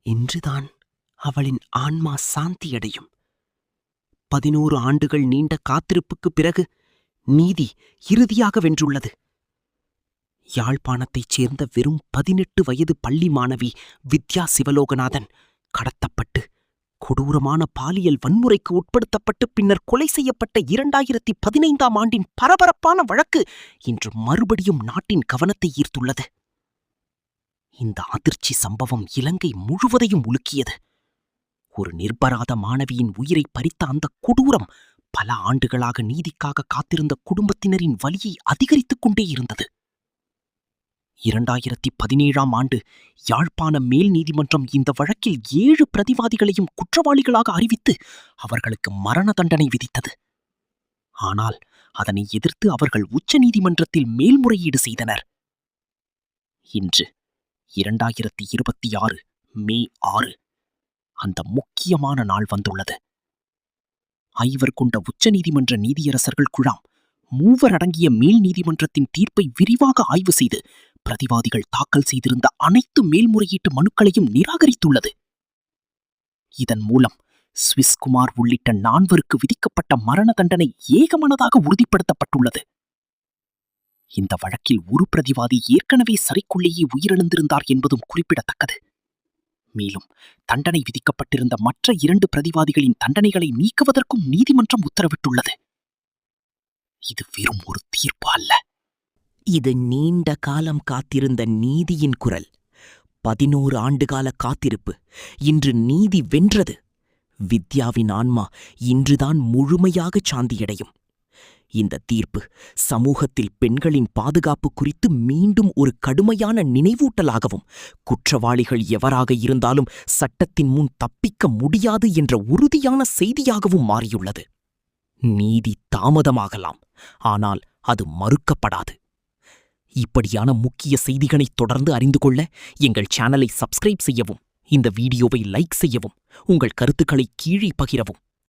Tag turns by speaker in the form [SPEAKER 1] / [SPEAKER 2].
[SPEAKER 1] இன்றுதான் அவளின் ஆன்மா சாந்தியடையும். 11 ஆண்டுகள் நீண்ட காத்திருப்புக்குப் பிறகு நீதி இறுதியாக வென்றுள்ளது. யாழ்ப்பாணத்தைச் சேர்ந்த வெறும் 18 வயது பள்ளி மாணவி வித்யா சிவலோகநாதன் கடத்தப்பட்டு கொடூரமான பாலியல் வன்முறைக்கு உட்படுத்தப்பட்டு பின்னர் கொலை செய்யப்பட்ட 2015ஆம் ஆண்டின் பரபரப்பான வழக்கு இன்று மறுபடியும் நாட்டின் கவனத்தை ஈர்த்துள்ளது. இந்த அதிர்ச்சி சம்பவம் இலங்கை முழுவதையும் உலுக்கியது. ஒரு நிர்பராத மாணவியின் உயிரை பறித்த அந்த கொடூரம் பல ஆண்டுகளாக நீதிக்காக காத்திருந்த குடும்பத்தினரின் வலியை அதிகரித்துக் கொண்டே இருந்தது. 2017ஆம் ஆண்டு யாழ்ப்பாண மேல் நீதிமன்றம் இந்த வழக்கில் 7 பிரதிவாதிகளையும் குற்றவாளிகளாக அறிவித்து அவர்களுக்கு மரண தண்டனை விதித்தது. ஆனால் அதனை எதிர்த்து அவர்கள் உச்ச நீதிமன்றத்தில் மேல்முறையீடு செய்தனர். இன்று 2026 மே 6 அந்த முக்கியமான நாள் வந்துள்ளது. 5 கொண்ட உச்ச நீதிமன்ற நீதியரசர்கள் குழாம் 3 அடங்கிய மேல் நீதிமன்றத்தின் தீர்ப்பை விரிவாக ஆய்வு செய்து பிரதிவாதிகள் தாக்கல் செய்திருந்த அனைத்து மேல்முறையீட்டு மனுக்களையும் நிராகரித்துள்ளது. இதன் மூலம் ஸ்விஸ்குமார் உள்ளிட்ட 4 விதிக்கப்பட்ட மரண தண்டனை ஏகமனதாக உறுதிப்படுத்தப்பட்டுள்ளது. இந்த வழக்கில் ஒரு பிரதிவாதி ஏற்கனவே சிறைக்குள்ளேயே உயிரிழந்திருந்தார் என்பதும் குறிப்பிடத்தக்கது. மேலும் தண்டனை விதிக்கப்பட்டிருந்த மற்ற 2 பிரதிவாதிகளின் தண்டனைகளை நீக்குவதற்கும் நீதிமன்றம் உத்தரவிட்டுள்ளது. இது வெறும் ஒரு தீர்ப்பு அல்ல, இது நீண்ட காலம் காத்திருந்த நீதியின் குரல். 11 ஆண்டுகால காத்திருப்பு இன்று நீதி வென்றது. வித்யாவின் ஆன்மா இன்றுதான் முழுமையாக சாந்தியடையும். இந்த தீர்ப்பு சமூகத்தில் பெண்களின் பாதுகாப்பு குறித்து மீண்டும் ஒரு கடுமையான நினைவூட்டலாகவும், குற்றவாளிகள் எவராக இருந்தாலும் சட்டத்தின் முன் தப்பிக்க முடியாது என்ற உறுதியான செய்தியாகவும் மாறியுள்ளது. நீதி தாமதமாகலாம், ஆனால் அது மறுக்கப்படாது. இப்படியான முக்கிய செய்திகளை தொடர்ந்து அறிந்து கொள்ள எங்கள் சேனலை சப்ஸ்கிரைப் செய்யவும், இந்த வீடியோவை லைக் செய்யவும், உங்கள் கருத்துக்களை கீழே பகிரவும்.